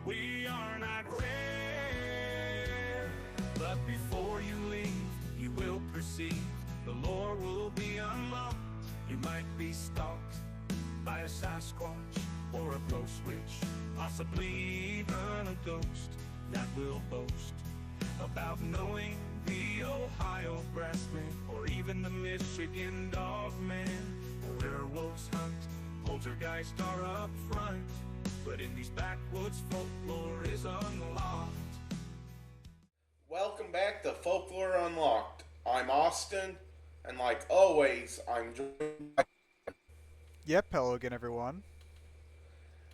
we are not rare. But before you leave, you will perceive the lore will be unlocked. You might be stalked by a Sasquatch or a ghost witch, possibly even a ghost that will boast about knowing the Ohio Grassman or even the Michigan Dogman. Werewolves hunt, poltergeists are up front, but in these backwoods folklore is unlocked. Welcome back to Folklore Unlocked. I'm Austin, and like always, I'm joined by. Yep, hello again, everyone.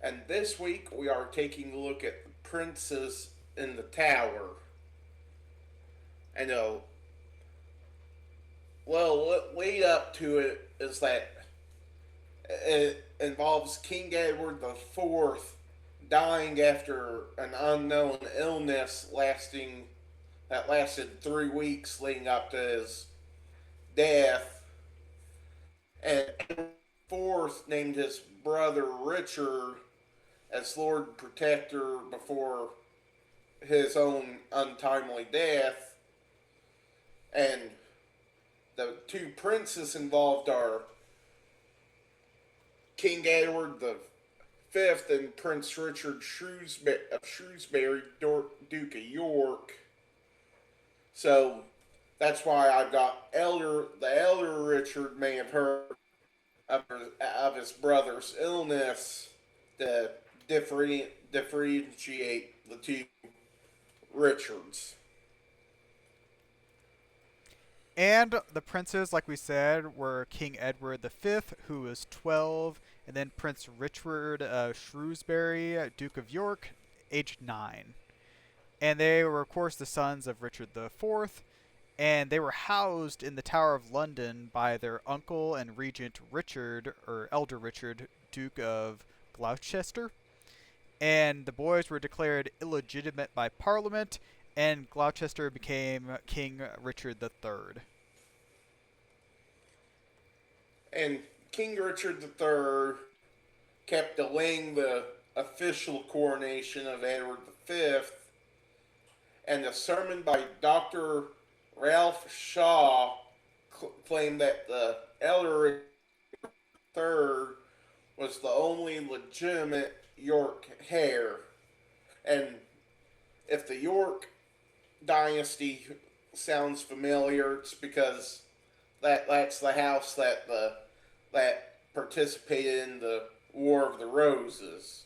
And this week we are taking a look at the princes in the tower. And what lead up to it is that it involves King Edward IV dying after an unknown illness lasted 3 weeks leading up to his death, and Edward IV named his brother Richard as Lord Protector before his own untimely death. And the two princes involved are King Edward V and Prince Richard of Shrewsbury, Duke of York. So that's why I've got the elder Richard may have heard of his brother's illness to differentiate the two Richards. And the princes, like we said, were King Edward V, who was 12, and then Prince Richard of Shrewsbury, Duke of York, aged 9. And they were, of course, the sons of Richard IV, and they were housed in the Tower of London by their uncle and regent Richard, or Elder Richard, Duke of Gloucester. And the boys were declared illegitimate by Parliament, and Gloucester became King Richard III. And King Richard III kept delaying the official coronation of Edward V, and a sermon by Dr. Ralph Shaw claimed that the elder III was the only legitimate York heir. And if the York dynasty sounds familiar, it's because that's the house that participated in the War of the Roses.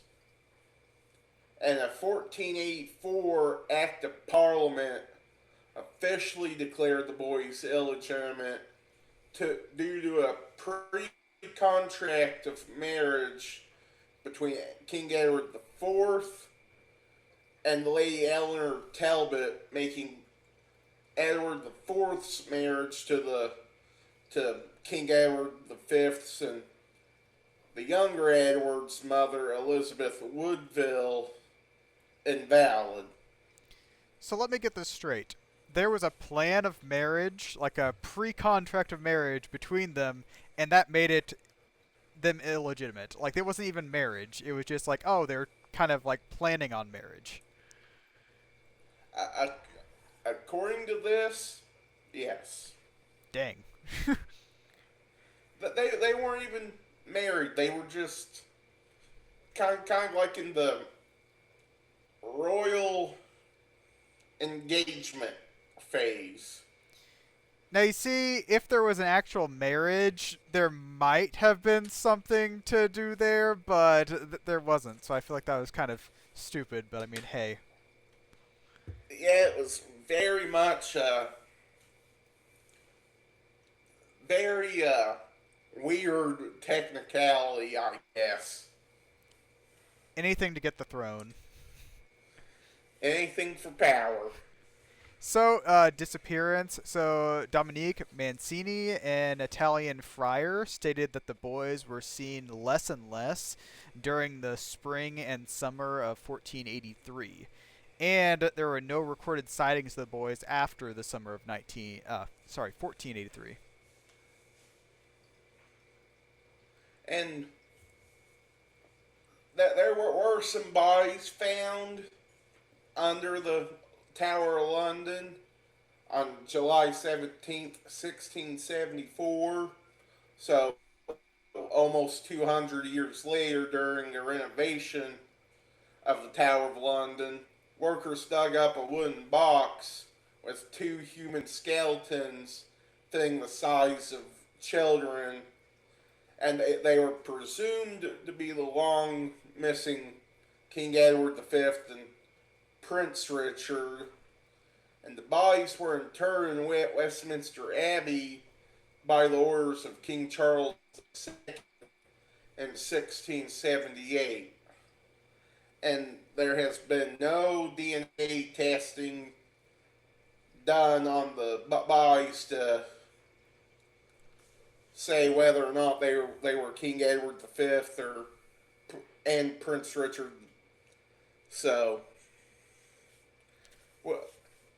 And a 1484 Act of Parliament officially declared the boys illegitimate due to a pre-contract of marriage between King Edward IV and Lady Eleanor Talbot, making Edward IV's marriage to King Edward V's and the younger Edward's mother, Elizabeth Woodville, invalid. So let me get this straight. There was a plan of marriage, like a pre-contract of marriage between them, and that made them illegitimate. Like, it wasn't even marriage. It was just like, oh, they're kind of like planning on marriage. According to this, yes. Dang. But they weren't even married. They were just kind of like in the royal engagement phase. Now, you see, if there was an actual marriage, there might have been something to do there, but there wasn't. So I feel like that was kind of stupid, but I mean, hey. Yeah, it was very much very weird technicality, I guess. Anything to get the throne. Anything for power. So, disappearance. So, Dominique Mancini, an Italian friar, stated that the boys were seen less and less during the spring and summer of 1483. And there were no recorded sightings of the boys after the summer of 1483. And that there were some bodies found under the Tower of London on July 17th, 1674. So almost 200 years later, during the renovation of the Tower of London, workers dug up a wooden box with two human skeletons thing the size of children, and they were presumed to be the long missing King Edward V and Prince Richard, and the bodies were interred in Westminster Abbey by the orders of King Charles II in 1678. And there has been no DNA testing done on the bodies to say whether or not they were King Edward V and Prince Richard. So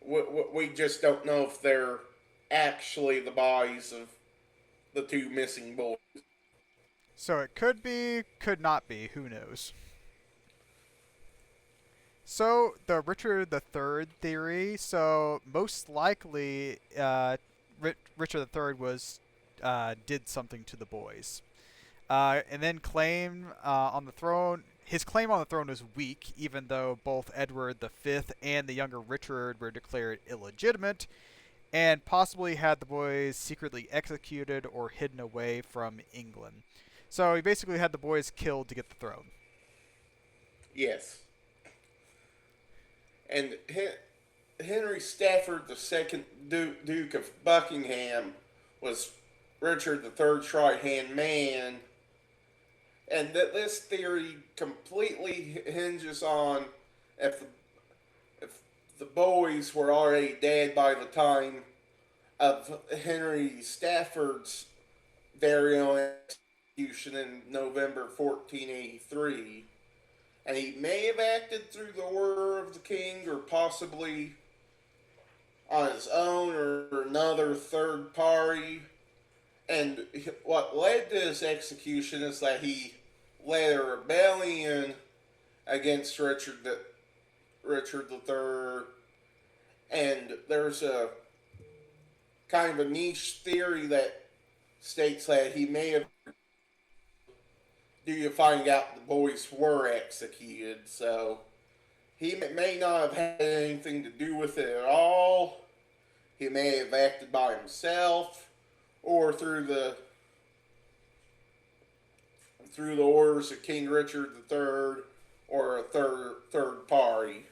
we just don't know if they're actually the bodies of the two missing boys. So it could be, could not be. Who knows? So the Richard III theory. So most likely, Richard III was did something to the boys, and then claim on the throne. His claim on the throne was weak, even though both Edward V and the younger Richard were declared illegitimate, and possibly had the boys secretly executed or hidden away from England. So he basically had the boys killed to get the throne. Yes. And Henry Stafford, the second Duke of Buckingham, was Richard III's right-hand man. And that this theory completely hinges on if the boys were already dead by the time of Henry Stafford's very own execution in November 1483. And he may have acted through the order of the king, or possibly on his own or another third party. And what led to his execution is that he led a rebellion against Richard III. And there's a kind of a niche theory that states that he may have, due to finding out the boys were executed. So he may not have had anything to do with it at all. He may have acted by himself, or through the orders of King Richard III, or a third party.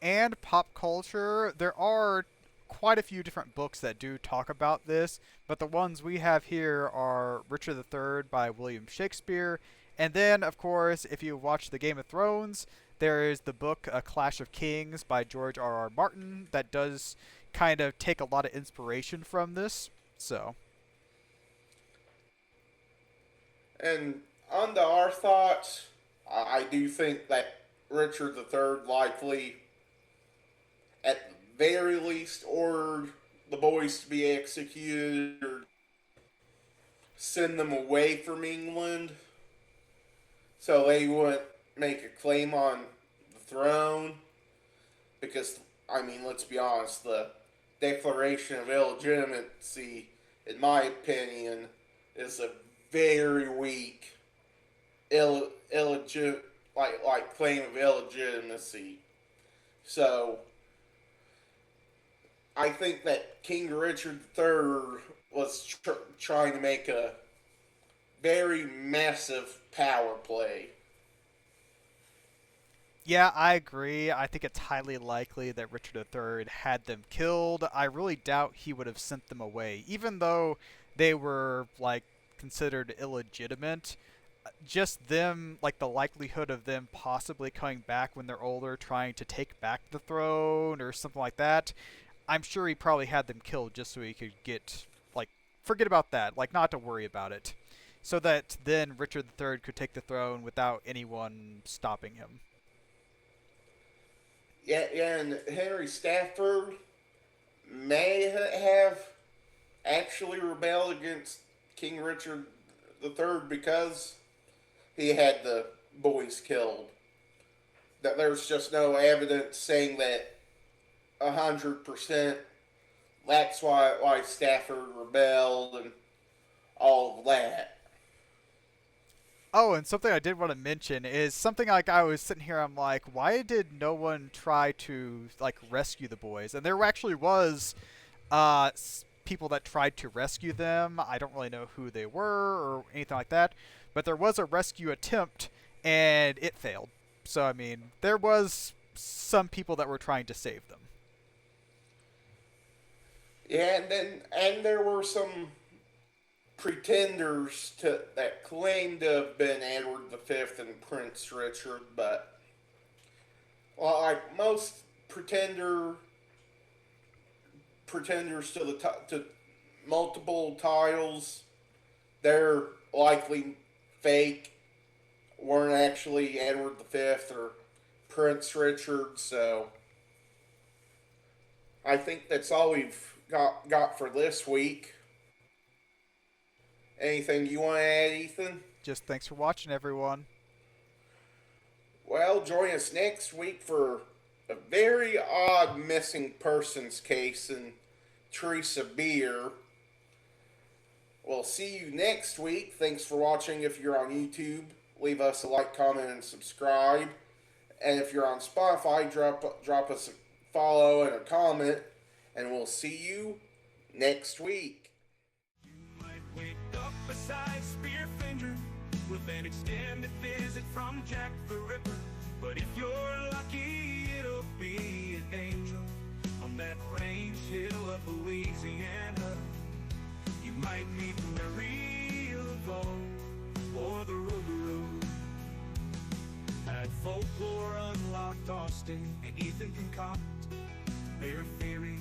And pop culture, there are quite a few different books that do talk about this, but the ones we have here are Richard III by William Shakespeare, and then, of course, if you watch the Game of Thrones, there is the book A Clash of Kings by George R.R. Martin that does kind of take a lot of inspiration from this. So, and on to our thoughts, I do think that Richard III likely, at the very least, ordered the boys to be executed or send them away from England so they wouldn't make a claim on the throne. Because, I mean, let's be honest, the Declaration of Illegitimacy, in my opinion, is a very weak claim of illegitimacy. So I think that King Richard III was trying to make a very massive power play. yeah, I agree. I think it's highly likely that Richard III had them killed. I really doubt he would have sent them away, even though they were, like, considered illegitimate. Just them, like, the likelihood of them possibly coming back when they're older, trying to take back the throne or something like that, I'm sure he probably had them killed just so he could get, like, forget about that, like, not to worry about it. So that then Richard III could take the throne without anyone stopping him. Yeah, and Henry Stafford may have actually rebelled against King Richard the third because he had the boys killed. That there's just no evidence saying that 100% that's why Stafford rebelled and all of that. Oh, and something I did want to mention is something like I was sitting here, I'm like, why did no one try to like rescue the boys? And there actually was people that tried to rescue them. I don't really know who they were or anything like that, but there was a rescue attempt and it failed. So I mean, there was some people that were trying to save them. Yeah, and there were some pretenders that claimed to have been Edward V and Prince Richard, but well, like most pretenders to to multiple titles, they're likely fake, weren't actually Edward V or Prince Richard. So I think that's all we've got for this week. Anything you want to add, Ethan? Just thanks for watching, everyone. Well, join us next week for a very odd missing persons case in Teresa Beer. We'll see you next week. Thanks for watching. If you're on YouTube, leave us a like, comment, and subscribe. And if you're on Spotify, drop us a follow and a comment. And we'll see you next week. You might wake up beside Spearfinger with an extended visit from Jack the Ripper. But if you're lucky, it'll be an angel on that range hill of Louisiana. You might meet Mary Laveau or the Road. At Folklore Unlocked, Austin and Ethan concoct their theory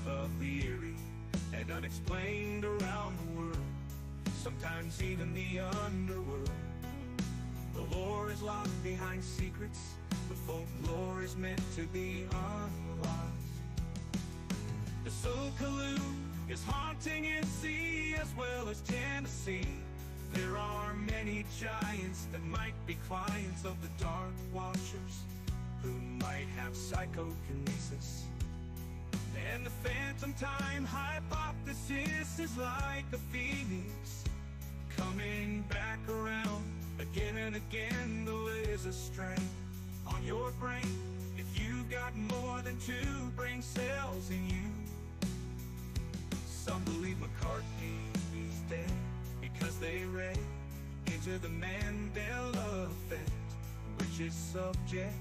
of the eerie and unexplained around the world, sometimes even the underworld. The lore is locked behind secrets, the folklore is meant to be unlocked. The Sokoloo is haunting NC as well as Tennessee. There are many giants that might be clients of the Dark Watchers, who might have psychokinesis. And the phantom time hypothesis is like a phoenix, coming back around again and again. The laser strain on your brain if you've got more than 2 brain cells in you. Some believe McCartney is dead because they read into the Mandela effect, which is subject